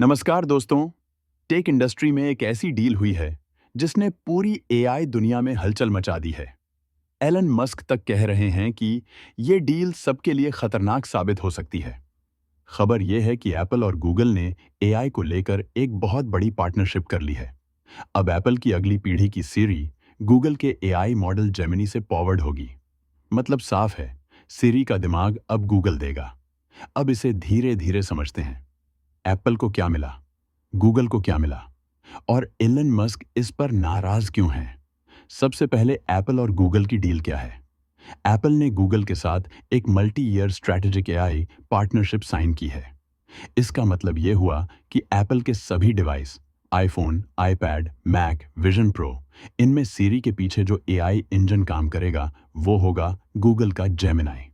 नमस्कार दोस्तों। Tech industry में एक ऐसी डील हुई है जिसने पूरी एआई दुनिया में हलचल मचा दी है। एलन मस्क तक कह रहे हैं कि ये डील सबके लिए खतरनाक साबित हो सकती है। खबर ये है कि एप्पल और गूगल ने एआई को लेकर एक बहुत बड़ी पार्टनरशिप कर ली है। अब एप्पल की अगली पीढ़ी की सीरी गूगल के एआई मॉडल जेमिनी से पावर्ड होगी। मतलब साफ है, सीरी का दिमाग अब गूगल देगा। अब इसे धीरे धीरे समझते हैं। एप्पल को क्या मिला, गूगल को क्या मिला, और एलन मस्क इस पर नाराज क्यों हैं? सबसे पहले एप्पल और गूगल की डील क्या है? एप्पल ने गूगल के साथ एक multi year strategic AI partnership sign की है। इसका मतलब यह हुआ कि एप्पल के सभी device, iPhone, iPad, Mac, Vision Pro, इनमें सीरी के पीछे जो एआई इंजन काम करेगा वो होगा गूगल का जेमिनाई।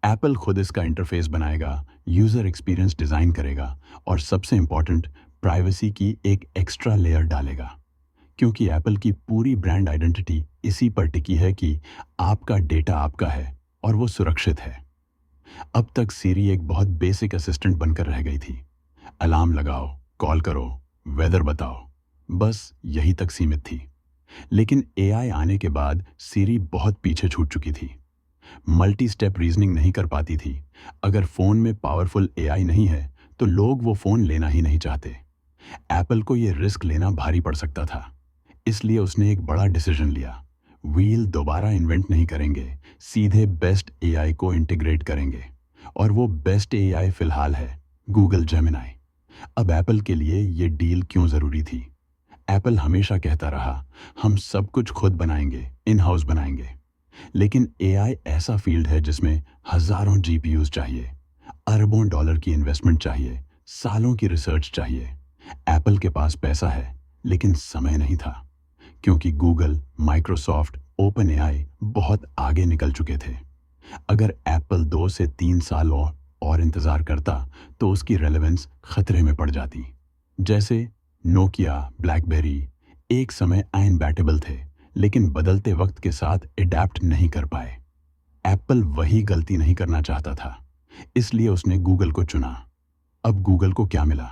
एप्पल खुद इसका इंटरफेस बनाएगा, यूजर एक्सपीरियंस डिजाइन करेगा और सबसे इंपॉर्टेंट, प्राइवेसी की एक एक्स्ट्रा लेयर डालेगा। क्योंकि एप्पल की पूरी ब्रांड आइडेंटिटी इसी पर टिकी है कि आपका डेटा आपका है और वो सुरक्षित है। अब तक सीरी एक बहुत बेसिक असिस्टेंट बनकर रह गई थी। अलार्म लगाओ, कॉल करो, वेदर बताओ, बस यही तक सीमित थी। लेकिन एआई आने के बाद सीरी बहुत पीछे छूट चुकी थी। मल्टी स्टेप रीजनिंग नहीं कर पाती थी। अगर फोन में पावरफुल एआई नहीं है तो लोग वो फोन लेना ही नहीं चाहते। एप्पल को ये रिस्क लेना भारी पड़ सकता था। इसलिए उसने एक बड़ा डिसीजन लिया। व्हील दोबारा इन्वेंट नहीं करेंगे, सीधे बेस्ट एआई को इंटीग्रेट करेंगे। और वो बेस्ट एआई फिलहाल है गूगल जेमिनाई। अब एप्पल के लिए ये डील क्यों जरूरी थी? एप्पल हमेशा कहता रहा, हम सब कुछ खुद बनाएंगे, इन हाउस बनाएंगे। लेकिन एआई ऐसा फील्ड है जिसमें हजारों जीपीयूज चाहिए, अरबों डॉलर की इन्वेस्टमेंट चाहिए, सालों की रिसर्च चाहिए। एप्पल के पास पैसा है लेकिन समय नहीं था, क्योंकि गूगल, माइक्रोसॉफ्ट, ओपन एआई बहुत आगे निकल चुके थे। अगर एप्पल 2 से 3 साल और इंतजार करता तो उसकी रेलेवेंस खतरे में पड़ जाती। जैसे नोकिया, ब्लैकबेरी एक समय अनबैटेबल थे, लेकिन बदलते वक्त के साथ अडैप्ट नहीं कर पाए। एप्पल वही गलती नहीं करना चाहता था, इसलिए उसने गूगल को चुना। अब गूगल को क्या मिला?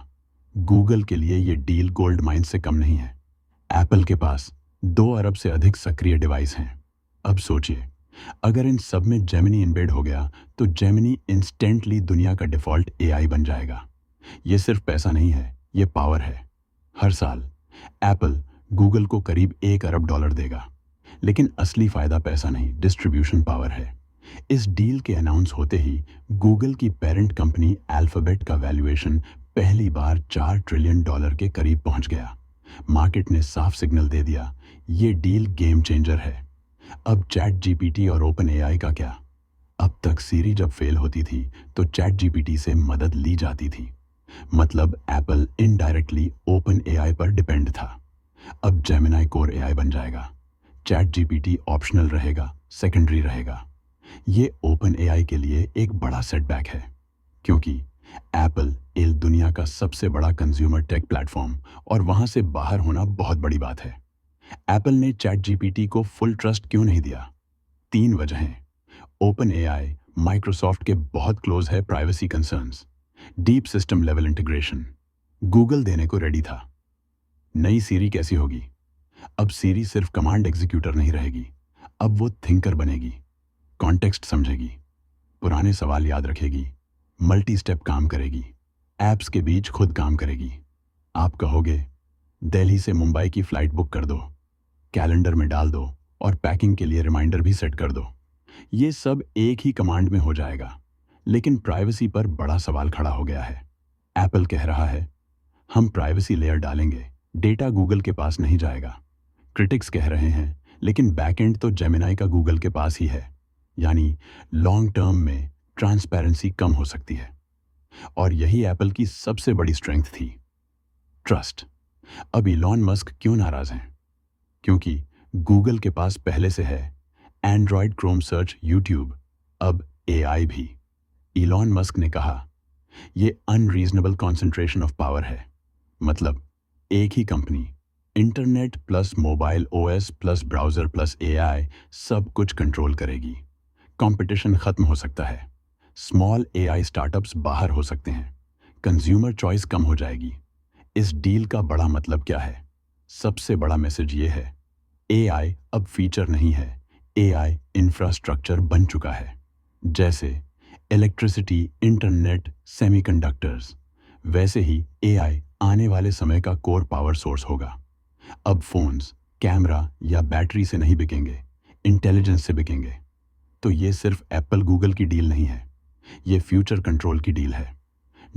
गूगल के लिए यह डील गोल्ड माइन से कम नहीं है। एप्पल के पास 2 अरब से अधिक सक्रिय डिवाइस हैं। अब सोचिए, अगर इन सब में जेमिनी इम्बेड हो गया तो जेमिनी इंस्टेंटली दुनिया का डिफॉल्ट एआई बन जाएगा। ये सिर्फ पैसा नहीं है, ये पावर है। हर साल एप्पल गूगल को करीब 1 अरब डॉलर देगा, लेकिन असली फायदा पैसा नहीं, डिस्ट्रीब्यूशन पावर है। इस डील के अनाउंस होते ही गूगल की पेरेंट कंपनी अल्फाबेट का वैल्यूएशन पहली बार $4 ट्रिलियन के करीब पहुंच गया। मार्केट ने साफ सिग्नल दे दिया, ये डील गेम चेंजर है। अब चैट जीपीटी और ओपन एआई का क्या? अब तक सीरी जब फेल होती थी तो चैट जीपीटी से मदद ली जाती थी। मतलब एप्पल इनडायरेक्टली ओपन एआई पर डिपेंड था। अब जेमिनाई कोर एआई बन जाएगा। चैट जीपीटी ऑप्शनल रहेगा, सेकेंडरी रहेगा। ये ओपन एआई के लिए एक बड़ा सेटबैक है, क्योंकि एप्पल इल दुनिया का सबसे बड़ा कंज्यूमर टेक प्लेटफॉर्म और वहां से बाहर होना बहुत बड़ी बात है। एप्पल ने चैट जीपीटी को फुल ट्रस्ट क्यों नहीं दिया? 3 वजहें। ओपन एआई माइक्रोसॉफ्ट के बहुत क्लोज है, privacy concerns, deep system level integration. Google देने को रेडी था। नई सीरी कैसी होगी? अब सीरी सिर्फ कमांड एग्जीक्यूटर नहीं रहेगी, अब वो थिंकर बनेगी, कॉन्टेक्स्ट समझेगी, पुराने सवाल याद रखेगी, मल्टी स्टेप काम करेगी, एप्स के बीच खुद काम करेगी। आप कहोगे, दिल्ली से मुंबई की फ्लाइट बुक कर दो, कैलेंडर में डाल दो और पैकिंग के लिए रिमाइंडर भी सेट कर दो। ये सब एक ही कमांड में हो जाएगा, लेकिन प्राइवेसी पर बड़ा सवाल खड़ा हो गया है। एप्पल कह रहा है, हम प्राइवेसी लेयर डालेंगे, डेटा गूगल के पास नहीं जाएगा। क्रिटिक्स कह रहे हैं, लेकिन बैकएंड तो जेमिनाई का गूगल के पास ही है, यानी लॉन्ग टर्म में ट्रांसपेरेंसी कम हो सकती है। और यही एप्पल की सबसे बड़ी स्ट्रेंथ थी, ट्रस्ट। अब इलॉन मस्क क्यों नाराज हैं? क्योंकि गूगल के पास पहले से है एंड्रॉयड, क्रोम सर्च, यूट्यूब, अब एआई भी। इलॉन मस्क ने कहा, ये अनरीजनेबल कॉन्सेंट्रेशन ऑफ पावर है। मतलब एक ही company internet plus mobile OS plus browser plus AI सब कुछ कंट्रोल करेगी। कंपटीशन खत्म हो सकता है, स्मॉल एआई स्टार्टअप्स बाहर हो सकते हैं, कंज्यूमर चॉइस कम हो जाएगी। इस डील का बड़ा मतलब क्या है? सबसे बड़ा मैसेज ये है, एआई अब फीचर नहीं है, एआई इंफ्रास्ट्रक्चर बन चुका है। जैसे इलेक्ट्रिसिटी, इंटरनेट, सेमीकंडक्टर्स, वैसे ही एआई आने वाले समय का कोर पावर सोर्स होगा। अब फोन्स, कैमरा या बैटरी से नहीं बिकेंगे, इंटेलिजेंस से बिकेंगे। तो ये सिर्फ एप्पल गूगल की डील नहीं है, ये फ्यूचर कंट्रोल की डील है।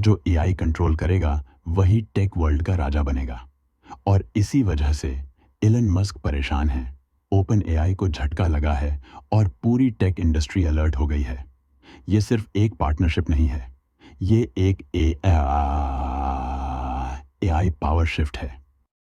जो एआई कंट्रोल करेगा वही टेक वर्ल्ड का राजा बनेगा। और इसी वजह से एलन मस्क परेशान है, ओपन एआई को झटका लगा है और पूरी टेक इंडस्ट्री अलर्ट हो गई है। ये सिर्फ एक पार्टनरशिप नहीं है, ये एक एआई पावर शिफ्ट है।